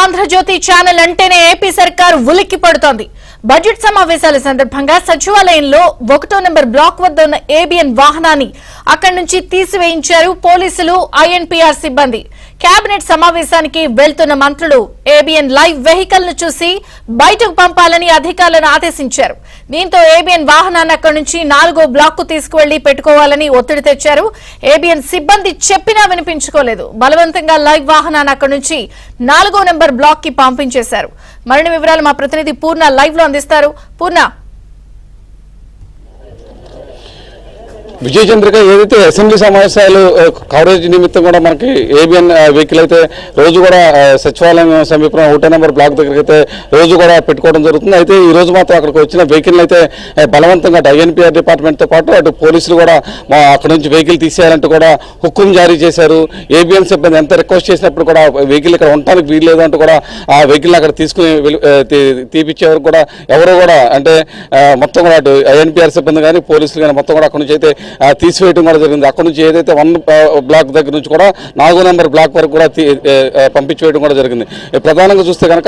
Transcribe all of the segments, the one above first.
Andhra Jyothi channel అంటేనే AP సర్కార్ ఉలిక్కి పడుతోంది. బడ్జెట్ సమావేశాల సందర్భంగా సచివాలయంలో 1వ నెంబర్ బ్లాక్ వద్ద ఉన్న ఏబిఎన్ వాహనాన్ని అక్కడి నుంచి తీసివేయించారు పోలీసులు, ఐఎన్పీఆర్ సిబ్బంది. కేబినెట్ సమావేశానికి వెళ్తున్న మంత్రులు ఏబిఎన్ లైవ్ వెహికల్ ను చూసి బయటకు పంపాలని అధికారులను ఆదేశించారు. దీంతో ఏబిఎన్ వాహనాన్ని అక్కడి నుంచి 4వ బ్లాక్ కు తీసుకువెళ్లి పెట్టుకోవాలని ఒత్తిడి తెచ్చారు. ఏబిఎన్ సిబ్బంది చెప్పినా వినిపించుకోలేదు. బలవంతంగా లైవ్ వాహనాన్ని అక్కడి నుంచి 4వ నెంబర్ బ్లాక్ కి పంపించేశారు. మరిన్ని వివరాలు మా ప్రతినిధి పూర్ణ లైవ్ లో అందిస్తారు. పూర్ణ, విజయ చంద్రిక, ఏదైతే అసెంబ్లీ సమావేశాలు కవరేజ్ నిమిత్తం కూడా మనకి ఏబిఎన్ వెహికల్ అయితే రోజు కూడా సచివాలయం సమీపంలో 1వ నెంబర్ బ్లాక్ దగ్గరికి అయితే రోజు కూడా పెట్టుకోవడం జరుగుతుంది. అయితే ఈ రోజు మాత్రం అక్కడికి వచ్చిన వెహికల్ అయితే బలవంతంగా ఐఎన్పీఆర్ డిపార్ట్మెంట్తో పాటు అటు పోలీసులు కూడా అక్కడ నుంచి వెహికల్ తీసేయాలంటూ కూడా హుకుం జారీ చేశారు. ఏబిఎన్ సిబ్బంది ఎంత రిక్వెస్ట్ చేసినప్పుడు కూడా వెహికల్ ఇక్కడ ఉండడానికి వీల్లేదు అంటూ కూడా ఆ వెహికల్ని అక్కడ తీసుకుని తీపిచ్చేవారు కూడా ఎవరు కూడా అంటే మొత్తం కూడా అటు ఐఎన్పీఆర్ సిబ్బంది కానీ పోలీసులు కానీ మొత్తం కూడా అక్కడ నుంచి అయితే తీసివేయడం కూడా జరిగింది. అక్కడ నుంచి ఏదైతే 1 బ్లాక్ దగ్గర నుంచి కూడా 4వ నెంబర్ బ్లాక్ వరకు కూడా పంపించేయడం కూడా జరిగింది. ప్రధానంగా చూస్తే కనుక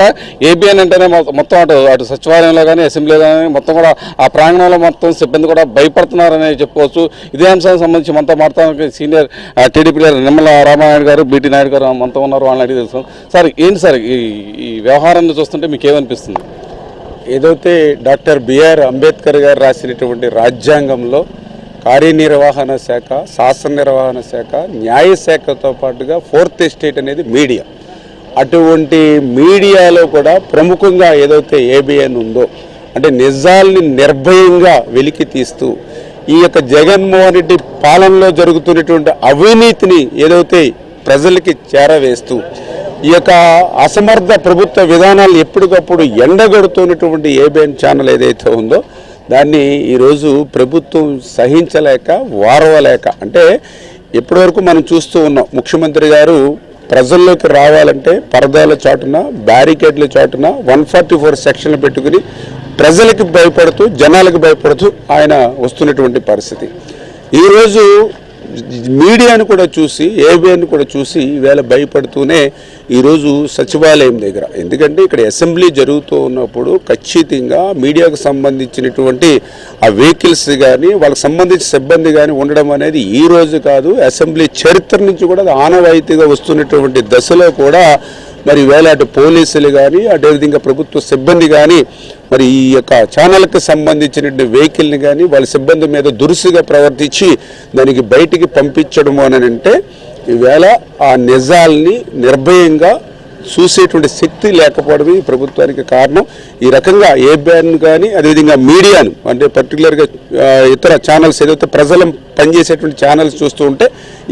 ఏబిఎన్ అంటేనే మొత్తం అటు సచివాలయంలో కానీ అసెంబ్లీలో కానీ మొత్తం కూడా ఆ ప్రాంగణంలో మొత్తం సిబ్బంది కూడా భయపడుతున్నారని చెప్పుకోవచ్చు. ఇదే అంశానికి సంబంధించి మనతో మాట్లాడడానికి senior TDP leader Nimmala Ramanaidu గారు, బీటీ నాయుడు గారు మనతో ఉన్నారు. వాళ్ళని అడిగి తెలుసు. సార్, ఏంటి సార్ ఈ వ్యవహారాన్ని చూస్తుంటే మీకు ఏమనిపిస్తుంది? ఏదైతే డాక్టర్ బిఆర్ అంబేద్కర్ గారు రాసినటువంటి రాజ్యాంగంలో కార్యనిర్వహణ శాఖ, శాసన నిర్వహణ శాఖ, న్యాయశాఖతో పాటుగా 4th ఎస్టేట్ అనేది మీడియా. అటువంటి మీడియాలో కూడా ప్రముఖంగా ఏదైతే ఏబిఎన్ ఉందో అంటే నిజాల్ని నిర్భయంగా వెలికి తీస్తూ ఈ యొక్క జగన్మోహన్ రెడ్డి పాలనలో జరుగుతున్నటువంటి అవినీతిని ఏదైతే ప్రజలకి చేరవేస్తూ ఈ యొక్క అసమర్థ ప్రభుత్వ విధానాలు ఎప్పటికప్పుడు ఎండగడుతున్నటువంటి ఏబిఎన్ ఛానల్ ఏదైతే ఉందో దాన్ని ఈరోజు ప్రభుత్వం సహించలేక వారవలేక, అంటే ఇప్పటివరకు మనం చూస్తూ ఉన్నాం ముఖ్యమంత్రి గారు ప్రజల్లోకి రావాలంటే పరదాల చాటున, బ్యారికేడ్ల చాటున 144 సెక్షన్లు పెట్టుకుని ప్రజలకు భయపడుతూ, జనాలకు భయపడుతూ ఆయన వస్తున్నటువంటి పరిస్థితి. ఈరోజు మీడియాను కూడా చూసి, ఏబిఎన్ కూడా చూసి ఈవేళ భయపడుతూనే ఈరోజు సచివాలయం దగ్గర, ఎందుకంటే ఇక్కడ అసెంబ్లీ జరుగుతూ ఉన్నప్పుడు ఖచ్చితంగా మీడియాకు సంబంధించినటువంటి ఆ వెహికల్స్ కానీ వాళ్ళకి సంబంధించిన సిబ్బంది కానీ ఉండడం అనేది ఈ రోజు కాదు, అసెంబ్లీ చరిత్ర నుంచి కూడా ఆనవాయితీగా వస్తున్నటువంటి దశలో కూడా మరి వేళ అటు పోలీసులు కానీ అదేవిధంగా ప్రభుత్వ సిబ్బంది కానీ మరి ఈ యొక్క ఛానల్కి సంబంధించిన వెహికల్ని కానీ వాళ్ళ సిబ్బంది మీద దురుసుగా ప్రవర్తించి దానికి బయటికి పంపించడము అని అంటే ఈవేళ ఆ నిజాల్ని నిర్భయంగా చూసేటువంటి శక్తి లేకపోవడమే ఈ ప్రభుత్వానికి కారణం. ఈ రకంగా ఏబిఎన్ కానీ అదేవిధంగా మీడియాను అంటే పర్టికులర్గా ఇతర ఛానల్స్ ఏదైతే ప్రజలు పనిచేసేటువంటి ఛానల్స్ చూస్తూ ఉంటే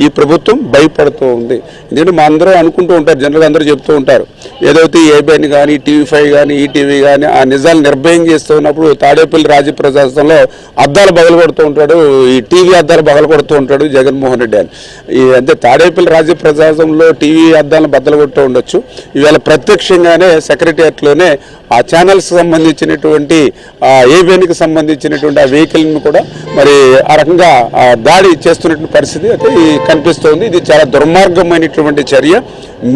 ఈ ప్రభుత్వం భయపడుతూ ఉంది. ఎందుకంటే మా అందరూ అనుకుంటూ ఉంటారు, జనరల్గా అందరూ చెప్తూ ఉంటారు, ఏదైతే ఏబిఎన్ కానీ TV5 కానీ ఈటీవీ కానీ ఆ నిజాలు నిర్భయం చేస్తూ ఉన్నప్పుడు తాడేపల్లి రాజప్రసాదంలో అద్దాలు బగలగొడుతూ ఉంటాడు, ఈ టీవీ అద్దాలు బగలగొడుతూ ఉంటాడు జగన్మోహన్ రెడ్డి అని. అంటే తాడేపల్లి రాజప్రసాదంలో టీవీ అద్దాలను బద్దలు కొడుతూ ఉండొచ్చు, ఇవాళ ప్రత్యక్షంగానే సెక్రటేరియట్లోనే ఆ ఛానల్స్ సంబంధించినటువంటి ఏబిఎన్కి సంబంధించినటువంటి ఆ వెహికల్ని కూడా మరి ఆ రకంగా దాడి చేస్తున్నటువంటి పరిస్థితి అయితే కనిపిస్తోంది. ఇది చాలా దుర్మార్గమైనటువంటి చర్య,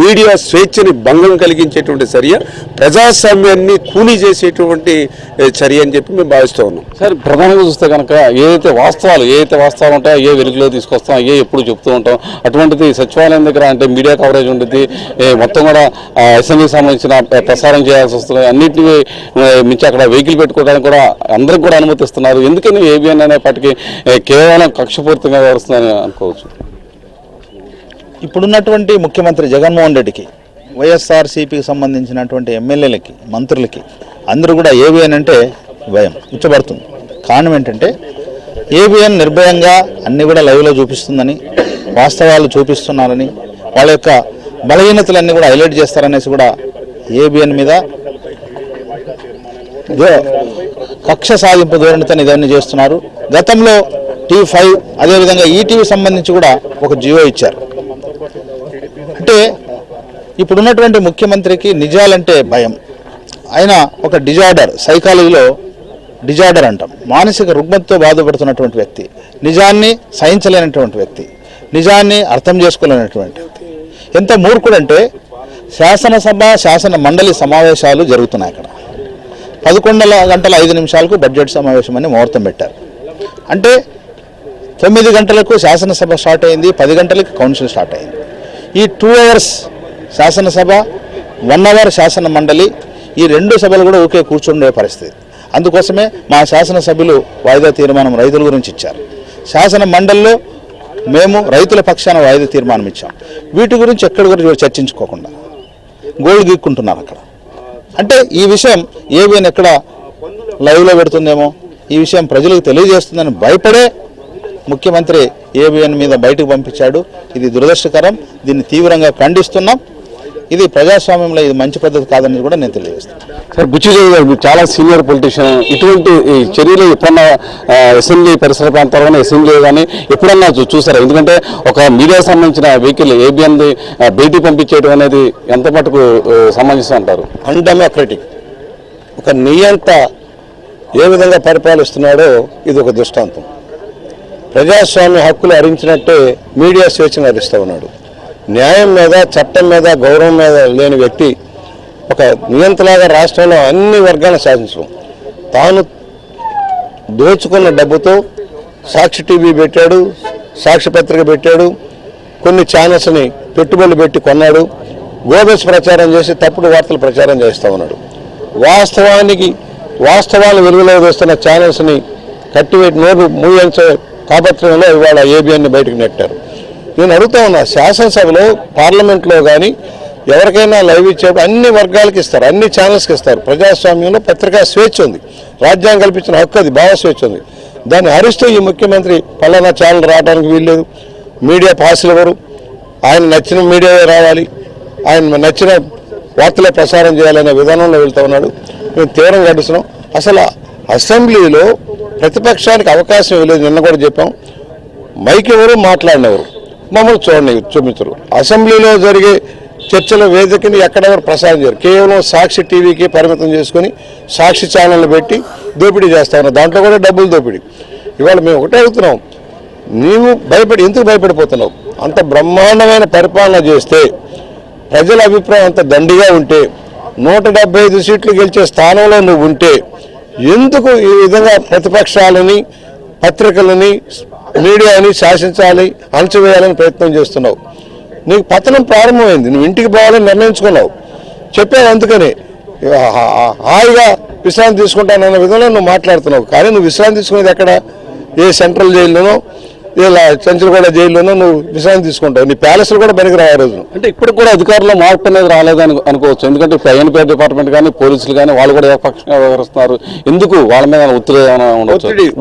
మీడియా స్వేచ్ఛని భంగం కలిగించేటువంటి చర్య, ప్రజాస్వామ్యాన్ని కూనీ చేసేటువంటి చర్య అని చెప్పి మేము భావిస్తూ ఉన్నాం. సార్, ప్రధానంగా చూస్తే కనుక ఏదైతే వాస్తవాలు ఉంటాయో ఏ వెలుగులో తీసుకొస్తాం, ఎప్పుడు చెప్తూ ఉంటాం, అటువంటిది సచివాలయం దగ్గర అంటే మీడియా కవరేజ్ ఉంటుంది, మొత్తం కూడా అసెంబ్లీకి సంబంధించిన ప్రసారం చేయాల్సి వస్తుంది, అన్నింటినీ మించి అక్కడ వెహికల్ పెట్టుకోవడానికి కూడా అందరికి కూడా అనుమతిస్తున్నారు. ఎందుకని ఏబిఎన్ అనేప్పటికీ కేవలం కక్షపూర్తిగా వ్యవహరిస్తుందని అనుకోవచ్చు? ఇప్పుడున్నటువంటి ముఖ్యమంత్రి జగన్మోహన్ రెడ్డికి, వైఎస్ఆర్సీపీకి సంబంధించినటువంటి ఎమ్మెల్యేలకి, మంత్రులకి అందరూ కూడా ఏబిఎన్ అంటే భయం ఉచ్చబడుతుంది. కారణం ఏంటంటే ఏబిఎన్ నిర్భయంగా అన్నీ కూడా లైవ్లో చూపిస్తుందని, వాస్తవాలు చూపిస్తున్నారని, వాళ్ళ యొక్క బలహీనతలన్నీ కూడా హైలైట్ చేస్తారనేసి కూడా ఏబిఎన్ మీద కక్ష సాధింపు ధోరణితో ఇదన్నీ చేస్తున్నారు. గతంలో TV5 అదేవిధంగా ఈటీవీ సంబంధించి కూడా ఒక జియో ఇచ్చారు. అంటే ఇప్పుడున్నటువంటి ముఖ్యమంత్రికి నిజాలంటే భయం. ఆయన ఒక డిజార్డర్, సైకాలజీలో డిజార్డర్ అంటాం, మానసిక రుగ్మతతో బాధపడుతున్నటువంటి వ్యక్తి, నిజాన్ని సహించలేనటువంటి వ్యక్తి, నిజాన్ని అర్థం చేసుకోలేనటువంటి వ్యక్తి. ఎంత మూర్ఖుడంటే శాసనసభ శాసన మండలి సమావేశాలు జరుగుతున్నాయి. అక్కడ 11:05 బడ్జెట్ సమావేశం అని ముహూర్తం పెట్టారు. అంటే 9 గంటలకు శాసనసభ స్టార్ట్ అయింది, 10 గంటలకు కౌన్సిల్ స్టార్ట్ అయింది. ఈ 2 అవర్స్ శాసనసభ, 1 అవర్ శాసన మండలి, ఈ 2 సభలు కూడా ఒకే కూర్చుండే పరిస్థితి. అందుకోసమే మా శాసనసభ్యులు వాయిదా తీర్మానం రైతుల గురించి ఇచ్చారు. శాసన మండలిలో మేము రైతుల పక్షాన వాయిదా తీర్మానం ఇచ్చాం. వీటి గురించి ఎక్కడి గురించి చర్చించుకోకుండా గోల్డ్ గీక్కుంటున్నారు అక్కడ. అంటే ఈ విషయం ఏబిఎన్ ఎక్కడ లైవ్లో పెడుతుందేమో, ఈ విషయం ప్రజలకు తెలియజేస్తుందని భయపడే ముఖ్యమంత్రి ఏబిఎన్ మీద బయటకు పంపించాడు. ఇది దురదృష్టకరం. దీన్ని తీవ్రంగా ఖండిస్తున్నాం. ఇది ప్రజాస్వామ్యంలో ఇది మంచి పద్ధతి కాదని కూడా నేను తెలియజేస్తాను. సార్, బుచ్చిదేవి గారు చాలా సీనియర్ పొలిటీషియన్. ఇటువంటి చర్యలు ఎప్పుడన్నా అసెంబ్లీ పరిసర ప్రాంతాల్లో అసెంబ్లీ కానీ ఎప్పుడన్నా చూసారా? ఎందుకంటే ఒక మీడియా సంబంధించిన వెహికల్ ఏబిఎన్ బయటికి పంపించేయడం అనేది ఎంత మటుకు సమంజసం అంటారు? అన్డెమోక్రటిక్. ఒక నియంత ఏ విధంగా పరిపాలిస్తున్నాడో ఇది ఒక దృష్టాంతం. ప్రజాస్వామ్య హక్కులు హరించినట్టే మీడియా స్వేచ్ఛను హరిస్తూ ఉన్నాడు. న్యాయం మీద, చట్టం మీద గౌరవం మీద లేని వ్యక్తి ఒక నియంతలాగా రాష్ట్రంలో అన్ని వర్గాలను శాసించడం. తాను దోచుకున్న డబ్బుతో సాక్షి టీవీ పెట్టాడు, సాక్షి పత్రిక పెట్టాడు, కొన్ని ఛానల్స్ని పెట్టుబడులు పెట్టి కొన్నాడు, గోబెస్ ప్రచారం చేసి తప్పుడు వార్తలు ప్రచారం చేస్తూ ఉన్నాడు. వాస్తవాలను వెలుగులోకి వస్తున్న ఛానల్స్ని కట్టిపెట్టి నోరు మూయించే తాపత్రయంలో ఇవాళ ఏబిఎన్ని బయటకు నెట్టారు. నేను అడుగుతా ఉన్నా, శాసనసభలో, పార్లమెంట్లో కానీ ఎవరికైనా లైవ్ ఇచ్చేప్పుడు అన్ని వర్గాలకి ఇస్తారు, అన్ని ఛానల్స్కి ఇస్తారు. ప్రజాస్వామ్యంలో పత్రికా స్వేచ్ఛ ఉంది, రాజ్యాంగం కల్పించిన హక్కు అది, భావ స్వేచ్ఛ ఉంది. దాన్ని హరిస్తూ ఈ ముఖ్యమంత్రి పలానా ఛానల్ రావడానికి వీల్లేదు, మీడియా పాసులు ఎవరు, ఆయన నచ్చిన మీడియా రావాలి, ఆయన నచ్చిన వార్తలే ప్రసారం చేయాలనే విధానంలో వెళ్తూ ఉన్నాడు. మేము తీవ్రంగా ఖండిస్తున్నాం. అసలు అసెంబ్లీలో ప్రతిపక్షానికి అవకాశం ఇవ్వలేదు. నిన్న కూడా చెప్పాం, మైక్ ఎవరు, మాట్లాడినెవరు, మమ్మల్ని చూపించరు. అసెంబ్లీలో జరిగే చర్చల వేదికని ఎక్కడెవరు ప్రసారం చేయరు. కేవలం సాక్షి టీవీకి పరిమితం చేసుకుని సాక్షి ఛానల్ని పెట్టి దోపిడీ చేస్తా ఉన్నారు. దాంట్లో కూడా డబ్బులు దోపిడీ. ఇవాళ మేము ఒకటే అడుగుతున్నాం, నీవు ఎందుకు భయపడిపోతున్నావు? అంత బ్రహ్మాండమైన పరిపాలన చేస్తే, ప్రజల అభిప్రాయం అంత దండిగా ఉంటే, 175 సీట్లు గెలిచే స్థానంలో నువ్వు ఉంటే ఎందుకు ఈ విధంగా ప్రతిపక్షాలని, పత్రికలని, మీడియాని శాసించాలి, అణచివేయాలని ప్రయత్నం చేస్తున్నావు? నీకు పతనం ప్రారంభమైంది, నువ్వు ఇంటికి పోవాలని నిర్ణయించుకున్నావు, చెప్పావు. అందుకని హాయిగా విశ్రాంతి తీసుకుంటానన్న విధంగా నువ్వు మాట్లాడుతున్నావు. కానీ నువ్వు విశ్రాంతి తీసుకునేది ఎక్కడ? ఏ సెంట్రల్ జైల్లోనో, ఇలా చంచలగూడ జైల్లోనో నువ్వు విశ్రాంతి తీసుకుంటావు. నీ ప్యాలెస్లు కూడా పనికిరావు ఆ రోజు. అంటే ఇప్పటికి కూడా అధికారులు మార్పు అనేది రాలేదని అనుకోవచ్చు. ఎందుకంటే ఐఎన్పీ డిపార్ట్మెంట్ కానీ, పోలీసులు కానీ వాళ్ళు కూడా ఏకపక్షంగా వ్యవహరిస్తున్నారు. ఎందుకు వాళ్ళ మీద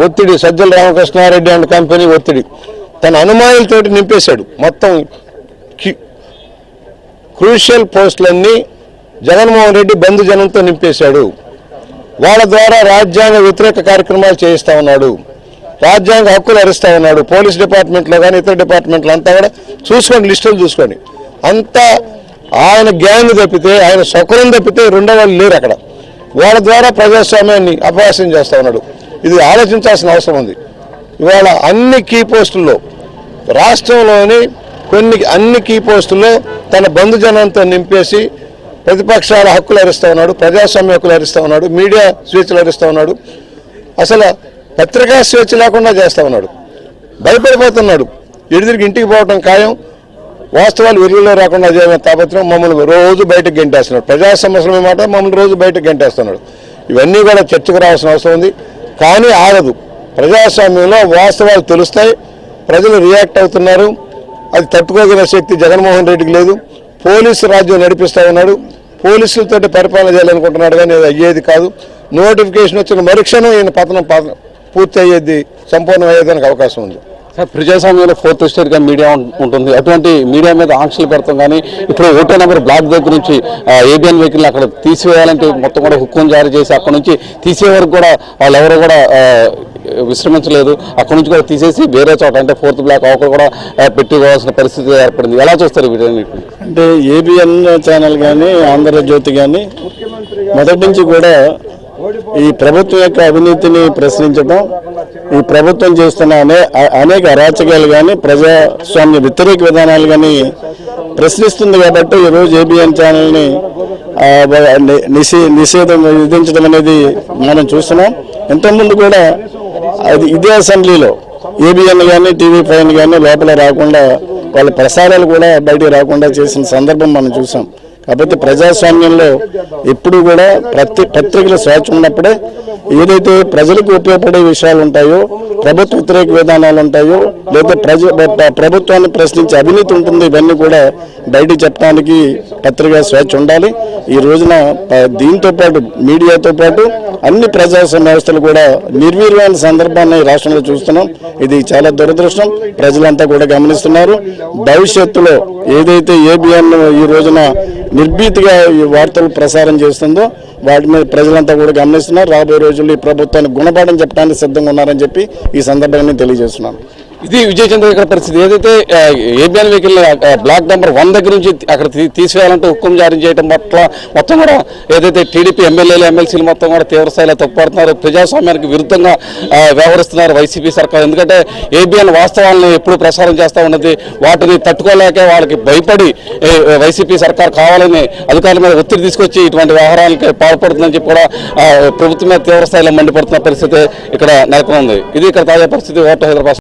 ఒత్తిడి సజ్జల రామకృష్ణారెడ్డి అండ్ కంపెనీ ఒత్తిడి. తన అనుమానాలతోటి నింపేశాడు. మొత్తం క్రూషియల్ పోస్టులన్నీ జగన్మోహన్ రెడ్డి బంధుజనంతో నింపేశాడు. వాళ్ళ ద్వారా రాజ్యాంగ వ్యతిరేక కార్యక్రమాలు చేయిస్తా ఉన్నాడు, రాజ్యాంగ హక్కులు హరిస్తా ఉన్నాడు. పోలీస్ డిపార్ట్మెంట్లో కానీ ఇతర డిపార్ట్మెంట్లో అంతా కూడా చూసుకోండి, లిస్టులు చూసుకోండి. అంతా ఆయన గ్యాంగ్ తప్పితే, ఆయన శకునం తప్పితే రెండో వాళ్ళు లేరు అక్కడ. వాళ్ళ ద్వారా ప్రజాస్వామ్యాన్ని అపహాస్యం చేస్తూ ఉన్నాడు. ఇది ఆలోచించాల్సిన అవసరం ఉంది. ఇవాళ అన్ని కీ పోస్టుల్లో, రాష్ట్రంలోని అన్ని కీ పోస్టుల్లో తన బంధుజనంతో నింపేసి ప్రతిపక్షాల హక్కులు హరిస్తూ ఉన్నాడు, ప్రజాస్వామ్య హక్కులు హరిస్తూ ఉన్నాడు, మీడియా స్వేచ్ఛలు హరిస్తూ ఉన్నాడు. అసలు పత్రికా స్వేచ్ఛ లేకుండా చేస్తూ ఉన్నాడు. భయపడిపోతున్నాడు. ఎదురికి ఇంటికి పోవటం ఖాయం, వాస్తవాలు వెలుగులో రాకుండా చేయడం తాపత్రం. మమ్మల్ని రోజు బయటకు గెంటేస్తున్నాడు. ప్రజా సమస్యల మాట మమ్మల్ని రోజు బయటకు గెంటేస్తున్నాడు. ఇవన్నీ కూడా చర్చకు రావాల్సిన అవసరం ఉంది. కానీ ఆగదు. ప్రజాస్వామ్యంలో వాస్తవాలు తెలుస్తాయి, ప్రజలు రియాక్ట్ అవుతున్నారు. అది తట్టుకోగల శక్తి జగన్మోహన్ రెడ్డికి లేదు. పోలీసు రాజ్యం నడిపిస్తూ ఉన్నాడు, పోలీసులతో పరిపాలన చేయాలనుకుంటున్నాడు. కానీ అది అయ్యేది కాదు. నోటిఫికేషన్ వచ్చిన మరుక్షణం ఈయన పతనం పూర్తి అయ్యేది, సంపూర్ణం అయ్యేదానికి అవకాశం ఉంది. సార్, ప్రజాస్వామ్యంలో 4th ఎస్టేట్గా మీడియా ఉంటుంది. అటువంటి మీడియా మీద ఆంక్షలు పెడతాం. కానీ ఇప్పుడు ఒకటో నెంబర్ బ్లాక్ దగ్గర నుంచి ఏబిఎన్ వెహికల్ అక్కడ తీసివేయాలంటే మొత్తం కూడా హుక్కుం జారీ చేసి అక్కడ నుంచి తీసే వరకు కూడా వాళ్ళు ఎవరు కూడా విశ్రమించలేదు. అక్కడ నుంచి కూడా తీసేసి వేరే చోట అంటే 4th బ్లాక్ అవక్కడ కూడా పెట్టుకోవాల్సిన పరిస్థితి ఏర్పడింది. ఎలా చూస్తారు వీటన్నిటిని? అంటే ఏబిఎన్ ఛానల్ కానీ, ఆంధ్రజ్యోతి కానీ మొదటి నుంచి కూడా ఈ ప్రభుత్వం యొక్క అవినీతిని ప్రశ్నించడం, ఈ ప్రభుత్వం చేస్తున్న అనేక అరాచకాలు కానీ, ప్రజాస్వామ్య వ్యతిరేక విధానాలు కానీ ప్రశ్నిస్తుంది కాబట్టి ఈరోజు ఏబిఎన్ ఛానల్ని నిషేధం విధించడం అనేది మనం చూస్తున్నాం. ఇంతకుముందు కూడా అది ఇదే అసెంబ్లీలో ఏబిఎన్ కానీ TV5 కానీ లోపల రాకుండా వాళ్ళ ప్రసారాలు కూడా బయటికి రాకుండా చేసిన సందర్భం మనం చూసాం. కాబట్టి ప్రజాస్వామ్యంలో ఎప్పుడు కూడా పత్రికల స్వేచ్ఛ ఉన్నప్పుడే ఏదైతే ప్రజలకు ఉపయోగపడే విషయాలు ఉంటాయో, ప్రభుత్వ వ్యతిరేక విధానాలు ఉంటాయో, లేదా ప్రభుత్వాన్ని ప్రశ్నించే అవినీతి ఉంటుంది, ఇవన్నీ కూడా బయటికి చెప్పడానికి పత్రికా స్వేచ్ఛ ఉండాలి. ఈ రోజున దీంతో పాటు మీడియాతో పాటు అన్ని ప్రజాస్వామ్య వ్యవస్థలు కూడా నిర్వీర్యమైన సందర్భాన్ని రాష్ట్రంలో చూస్తున్నాం. ఇది చాలా దురదృష్టం. ప్రజలంతా కూడా గమనిస్తున్నారు. భవిష్యత్తులో ఏదైతే ఏబిఎన్ ఈ రోజున నిర్భీతిగా ఈ వార్తలు ప్రసారం చేస్తుందో వాటి మీద ప్రజలంతా కూడా గమనిస్తున్నారు. రాబోయే రోజుల్లో ఈ ప్రభుత్వాన్ని గుణపాఠం చెప్పడానికి సిద్ధంగా ఉన్నారని చెప్పి ఈ సందర్భంగా నేను తెలియజేస్తున్నాను. ఇది విజయ్ చంద్ర పరిస్థితి. ఏదైతే ఏబిఎన్ వెహికల్ బ్లాక్ నెంబర్ 1 దగ్గర నుంచి అక్కడ తీసివేయాలంటూ హుకుం జారీ చేయడం పట్ల మొత్తం కూడా ఏదైతే టీడీపీ ఎమ్మెల్యేలు ఎమ్మెల్సీలు మొత్తం కూడా తీవ్రస్థాయిలో తప్పుపడుతున్నారు. ప్రజాస్వామ్యానికి విరుద్ధంగా వ్యవహరిస్తున్నారు వైసీపీ సర్కార్. ఎందుకంటే ఏబిఎన్ వాస్తవాలను ఎప్పుడు ప్రసారం చేస్తూ ఉన్నది. వాటిని తట్టుకోలేక వాళ్ళకి భయపడి వైసీపీ సర్కార్ కావాలని అధికారుల మీద ఒత్తిడి తీసుకొచ్చి ఇటువంటి వ్యవహారాలకి పాల్పడుతుందని చెప్పి కూడా ప్రభుత్వం మీద తీవ్రస్థాయిలో మండిపడుతున్న పరిస్థితి ఇక్కడ నెలకొంది. ఇది ఇక్కడ తాజా పరిస్థితి. ఓటు హైదరాబాద్.